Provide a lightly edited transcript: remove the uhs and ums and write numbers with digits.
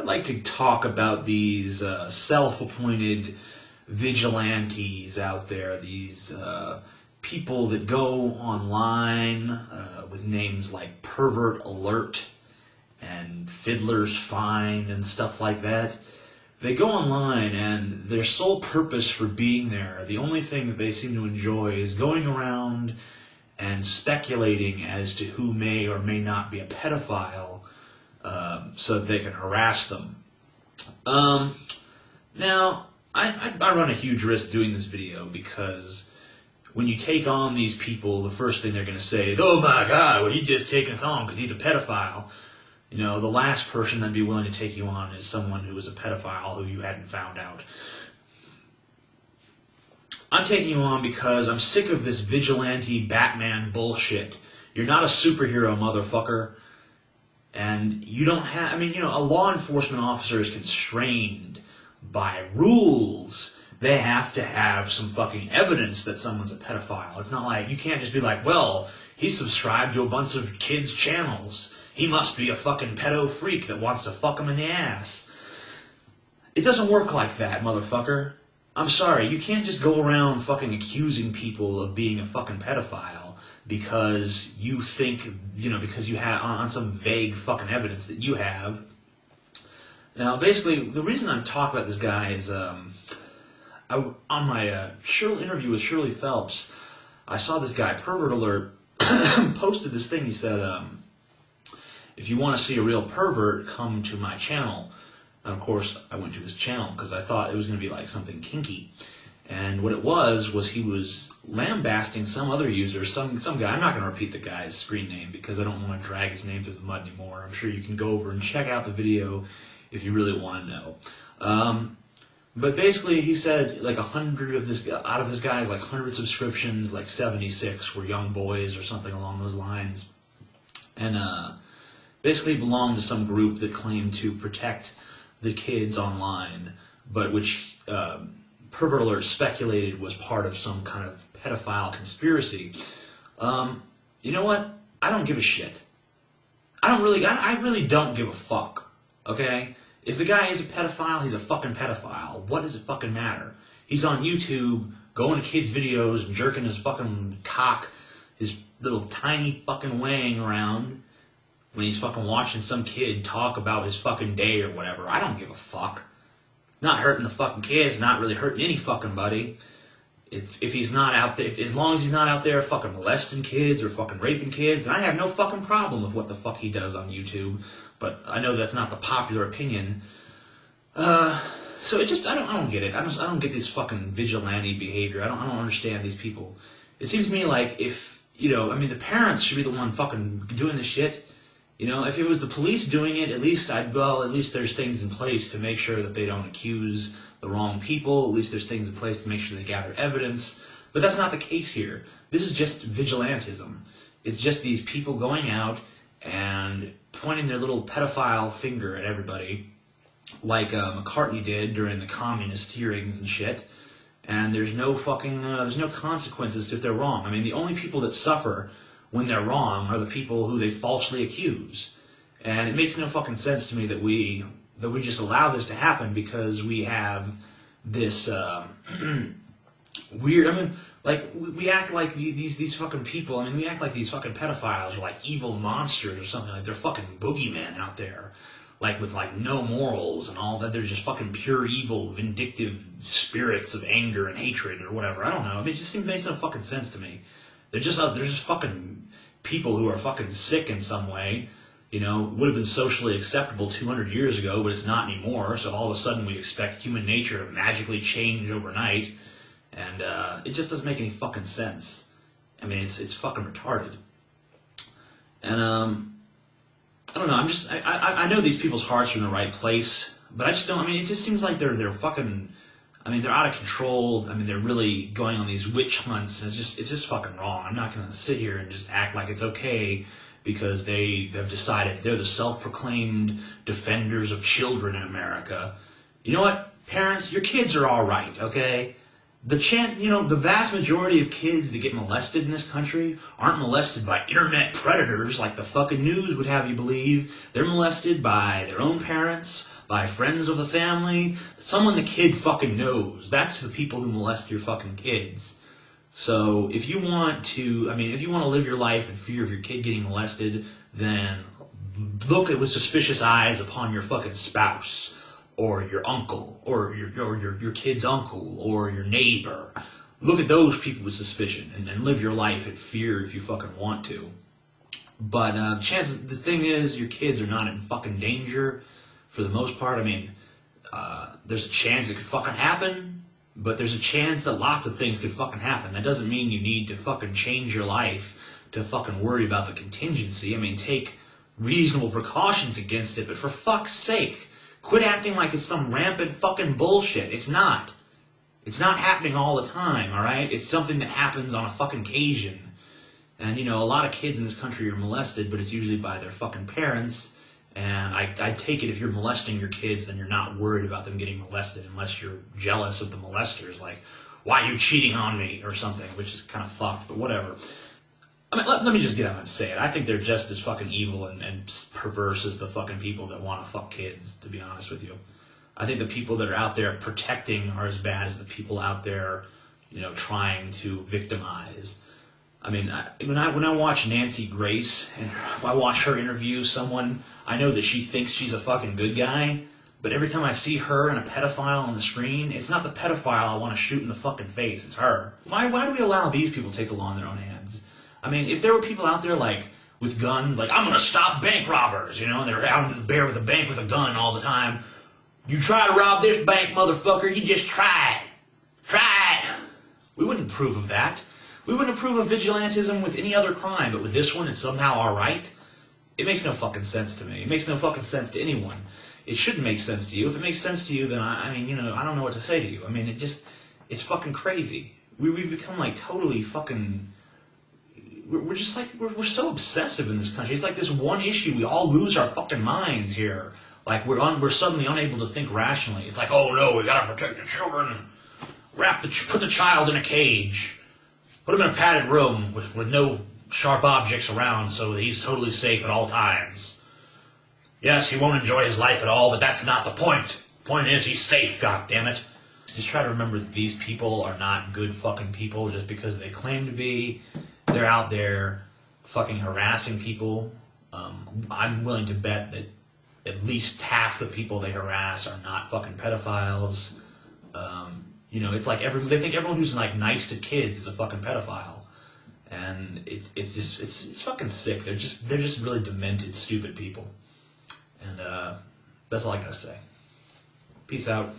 like to talk about these self-appointed vigilantes out there, these people that go online with names like Pervert Alert and Fiddler's Find and stuff like that. They go online and their sole purpose for being there, the only thing that they seem to enjoy is going around and speculating as to who may or may not be a pedophile so that they can harass them. Now, I run a huge risk doing this video because when you take on these people, the first thing they're going to say is, oh my God, well, he just taken us on because he's a pedophile. You know, the last person that'd be willing to take you on is someone who was a pedophile who you hadn't found out. I'm taking you on because I'm sick of this vigilante Batman bullshit. You're not a superhero, motherfucker. And you don't have, I mean, you know, a law enforcement officer is constrained by rules. They have to have some fucking evidence that someone's a pedophile. It's not like, you can't just be like, well, he's subscribed to a bunch of kids' channels. He must be a fucking pedo freak that wants to fuck him in the ass. It doesn't work like that, motherfucker. I'm sorry, you can't just go around fucking accusing people of being a fucking pedophile because you think, you know, because you have, on some vague fucking evidence that you have. Now, basically, the reason I'm talking about this guy is, on my interview with Shirley Phelps, I saw this guy, Pervert Alert, posted this thing. He said, if you want to see a real pervert, come to my channel. And of course, I went to his channel because I thought it was going to be like something kinky. And what it was he was lambasting some other user, some guy. I'm not going to repeat the guy's screen name because I don't want to drag his name through the mud anymore. I'm sure you can go over and check out the video if you really want to know. But basically, he said like 100 of this, out of this guy's like 100 subscriptions, like 76 were young boys or something along those lines. And basically belonged to some group that claimed to protect the kids online, but which Pervert Alert speculated was part of some kind of pedophile conspiracy. You know what? I don't give a shit. I really don't give a fuck, okay? If the guy is a pedophile, he's a fucking pedophile. What does it fucking matter? He's on YouTube, going to kids' videos and jerking his fucking cock, his little tiny fucking wang around, when he's fucking watching some kid talk about his fucking day or whatever. I don't give a fuck. Not hurting the fucking kids, not really hurting any fucking buddy. If he's not out there, as long as he's not out there fucking molesting kids or fucking raping kids, then I have no fucking problem with what the fuck he does on YouTube. But I know that's not the popular opinion. So it just, I don't get it. I don't get this fucking vigilante behavior. I don't understand these people. It seems to me like if, you know, I mean, the parents should be the one fucking doing the shit. You know, if it was the police doing it, at least there's things in place to make sure that they don't accuse the wrong people. At least there's things in place to make sure they gather evidence. But that's not the case here. This is just vigilantism. It's just these people going out and pointing their little pedophile finger at everybody, like McCartney did during the communist hearings and shit. And there's no fucking, there's no consequences if they're wrong. I mean, the only people that suffer when they're wrong are the people who they falsely accuse. And it makes no fucking sense to me that we just allow this to happen because we have this weird, I mean, like, we act like these fucking people, I mean, we act like these fucking pedophiles are like evil monsters or something, like they're fucking boogeymen out there, like with like no morals and all that. They're just fucking pure evil, vindictive spirits of anger and hatred or whatever. I don't know. I mean, it just makes no fucking sense to me. They're just fucking people who are fucking sick in some way. You know, would have been socially acceptable 200 years ago, but it's not anymore. So all of a sudden we expect human nature to magically change overnight. And it just doesn't make any fucking sense. I mean, it's fucking retarded. And I don't know, I know these people's hearts are in the right place, but I just don't, I mean, it just seems like they're fucking, I mean, they're out of control. I mean, they're really going on these witch hunts, and it's just fucking wrong. I'm not going to sit here and just act like it's okay because they have decided they're the self-proclaimed defenders of children in America. You know what, parents, your kids are all right, okay? The vast majority of kids that get molested in this country aren't molested by internet predators like the fucking news would have you believe. They're molested by their own parents, by friends of the family, someone the kid fucking knows. That's the people who molest your fucking kids. So if you want to, if you want to live your life in fear of your kid getting molested, then look with suspicious eyes upon your fucking spouse, or your uncle, or your kid's uncle, or your neighbor. Look at those people with suspicion, and live your life in fear if you fucking want to. But the thing is, your kids are not in fucking danger for the most part. There's a chance it could fucking happen, but there's a chance that lots of things could fucking happen. That doesn't mean you need to fucking change your life to fucking worry about the contingency. Take reasonable precautions against it, but for fuck's sake, quit acting like it's some rampant fucking bullshit. It's not. It's not happening all the time, alright? It's something that happens on a fucking occasion. And, a lot of kids in this country are molested, but it's usually by their fucking parents. And I take it if you're molesting your kids, then you're not worried about them getting molested unless you're jealous of the molesters. Like, why are you cheating on me? Or something, which is kind of fucked, but whatever. Let me just get out and say it. I think they're just as fucking evil and perverse as the fucking people that want to fuck kids, to be honest with you. I think the people that are out there protecting are as bad as the people out there, trying to victimize. When I watch Nancy Grace and I watch her interview someone, I know that she thinks she's a fucking good guy, but every time I see her and a pedophile on the screen, it's not the pedophile I want to shoot in the fucking face, it's her. Why do we allow these people to take the law in their own hands? If there were people out there with guns, I'm gonna stop bank robbers, and they're out there with a bank with a gun all the time. You try to rob this bank, motherfucker, you just try it. Try it. We wouldn't approve of that. We wouldn't approve of vigilantism with any other crime, but with this one, it's somehow alright. It makes no fucking sense to me. It makes no fucking sense to anyone. It shouldn't make sense to you. If it makes sense to you, then I don't know what to say to you. It's fucking crazy. We've become totally fucking... We're so obsessive in this country. It's like this one issue, we all lose our fucking minds here. We're suddenly unable to think rationally. It's like, oh no, we gotta protect the children. Put the child in a cage. Put him in a padded room with no sharp objects around so that he's totally safe at all times. Yes, he won't enjoy his life at all, but that's not the point. The point is he's safe, goddammit. Just try to remember that these people are not good fucking people just because they claim to be. They're out there fucking harassing people. I'm willing to bet that at least half the people they harass are not fucking pedophiles. It's like they think everyone who's nice to kids is a fucking pedophile, and it's fucking sick. They're just really demented, stupid people, and that's all I gotta say. Peace out.